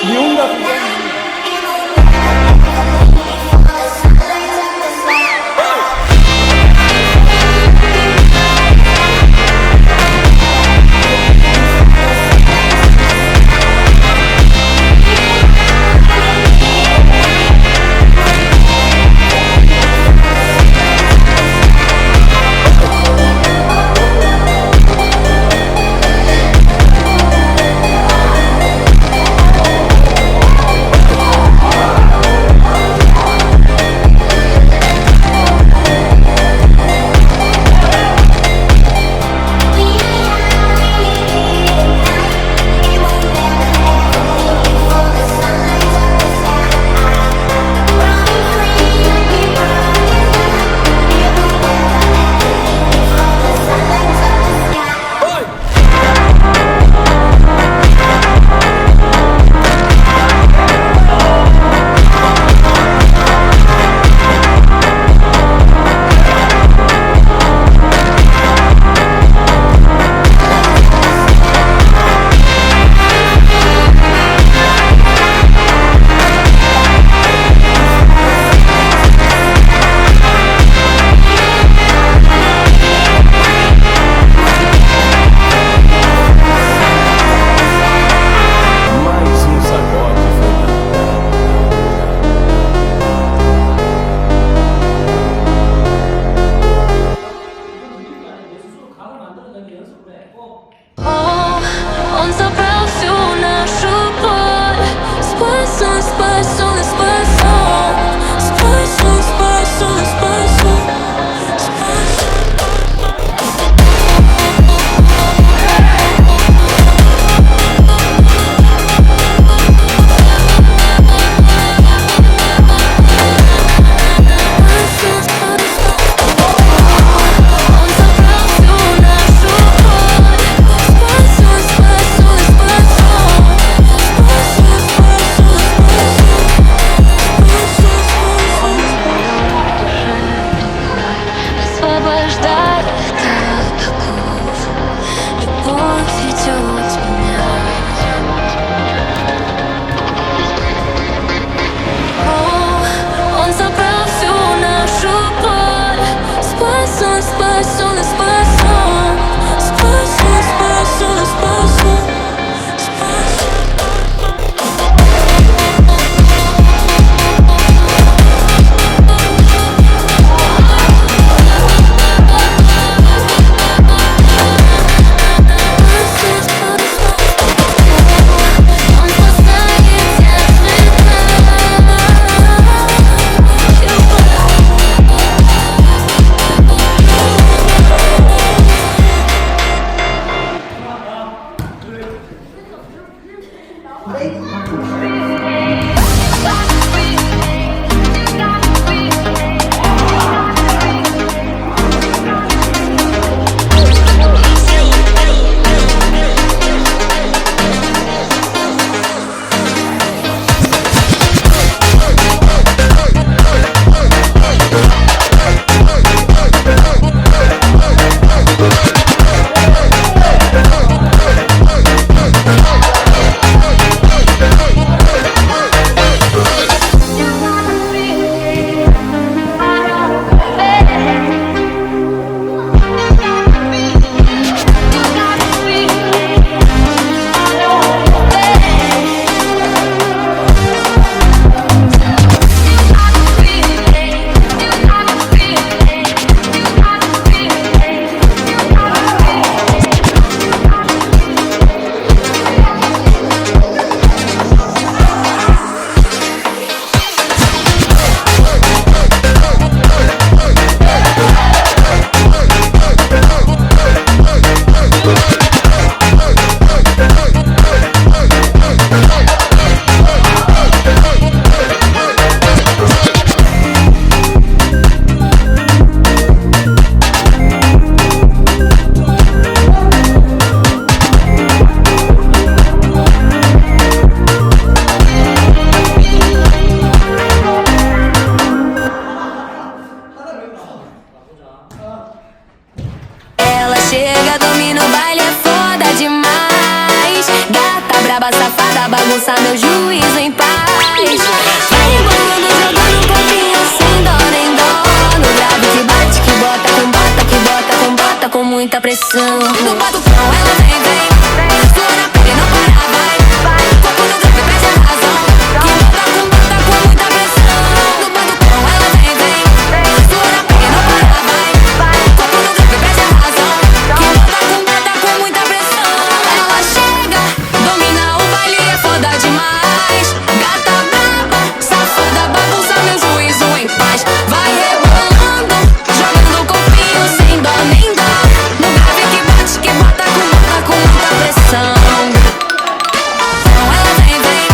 미혼과 부장님. braba, safada, bagunça meu juízo em paz. Vai rebolando, jogando um pouquinho sem dó nem dó. No grave que bate, que bota, com bota, que bota, com bota, com muita pressão. No batucão ela vem, vem, sua na pele não para, vai, vai. Corpo no grave, perde a razão, que bota, com muita pressão. No batucão ela vem, vem, sua na pele não para, vai, vai. Corpo no grave, perde a razão, que bota, com muita pressão. Ela chega, domina o baile, é foda demais. Gata braba, safada, bagunça meu juízo em paz. Vai rebolando, jogando o corpinho sem dó nem dó. No grave que bate, que bota, com muita pressão. Então ela vem, vem,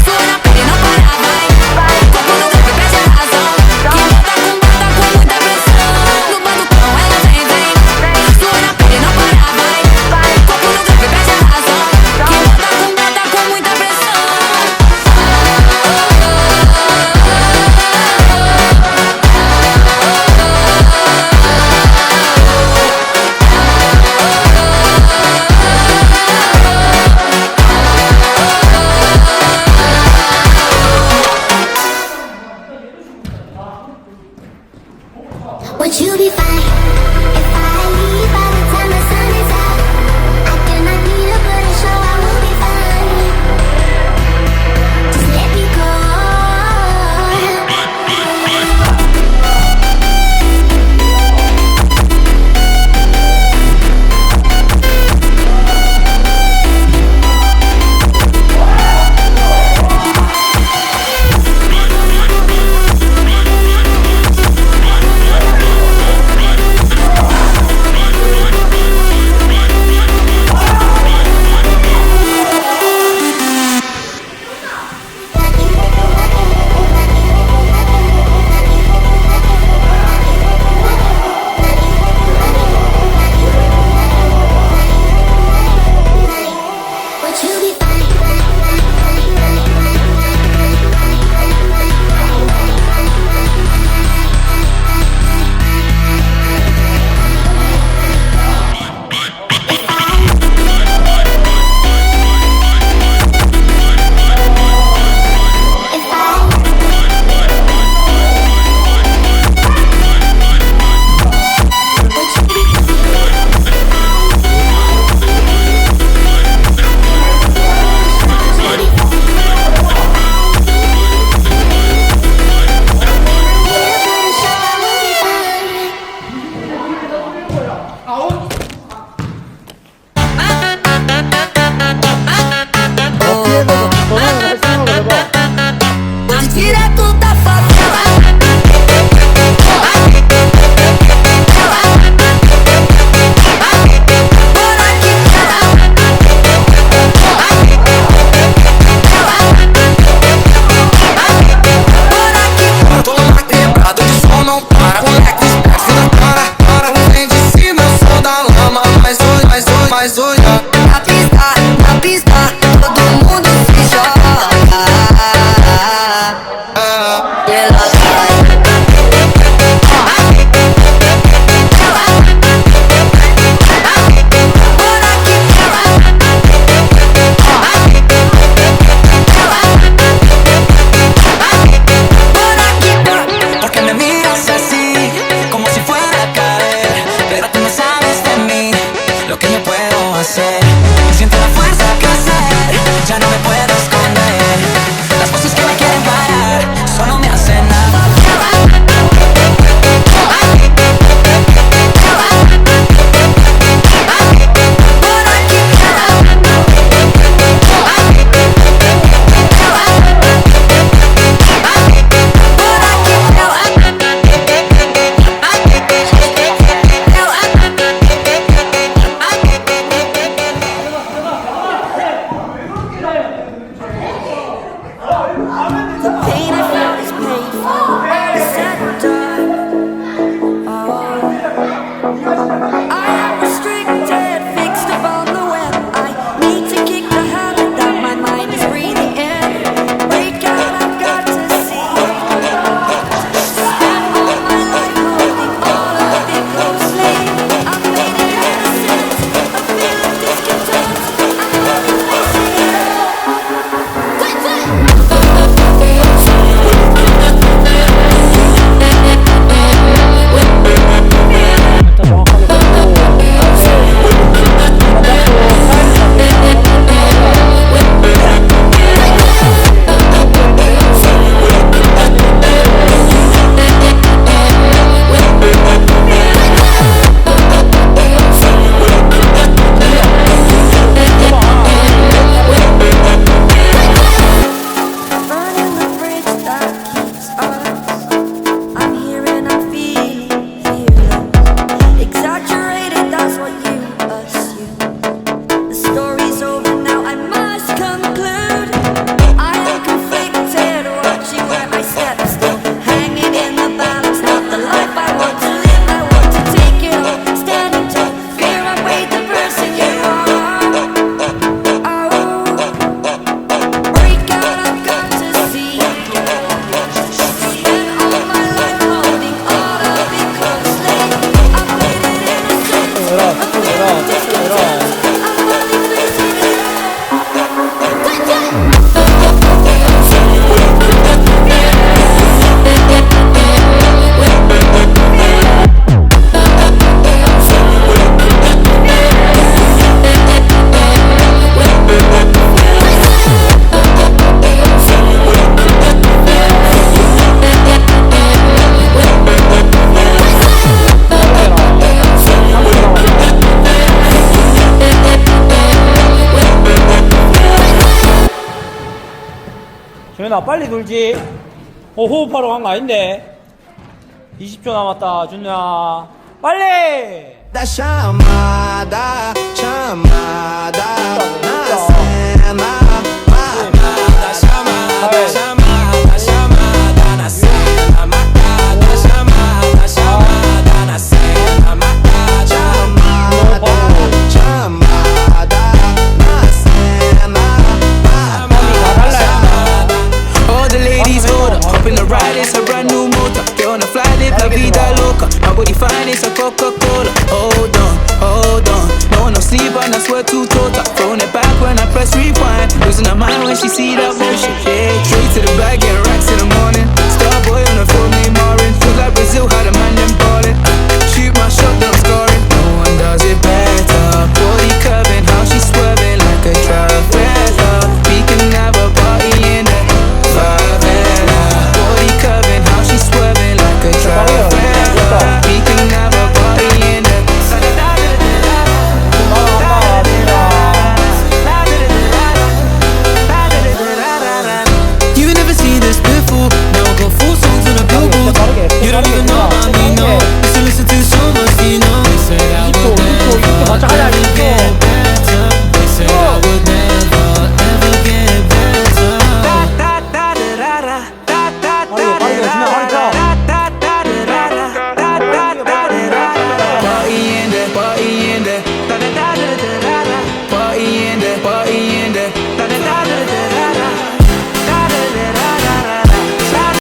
sua na pele não para, vai, vai. Corpo no grave, perde a razão, que bota, com muita pressão. No batucão ela vem, vem, sua na pele não para, vai, vai. Corpo no grave, perde a razão, que bota, com muita pressão. Would you be fine if I leave by the time the sun is out? I do not need to put a show, I will be fine. Just let me go. Would you be fine? Direto da favela. Por aqui, Tô na quebrada, de som não para. Moleque, espécie da cara, para. Vem de cima, eu sou da lama. Mas olha, na pista, todo mundo se joga. Pela porque me miras así, como si fuera a caer. Pero tú no sabes de mí, lo que yo puedo hacer. Siento la fuerza que hace 준현아 빨리 돌지. 호흡하러 간 거 아닌데. 20초 남았다 준현아 빨리. Da chamada, chamada, na cena, da chamada, chamada, chamada, na cena, da chamada, chamada, na cena, chamada, chamada, na cena, all the ladies hold up, up in the ride, it's a brand new motor. Get on the fly, live la vida loca. My body fine, it's a Coca-Cola. Hold on, no one no sleep and I swear to total. Throwing it back when I press rewind. Losing her mind when she see that motion. Yeah, straight to the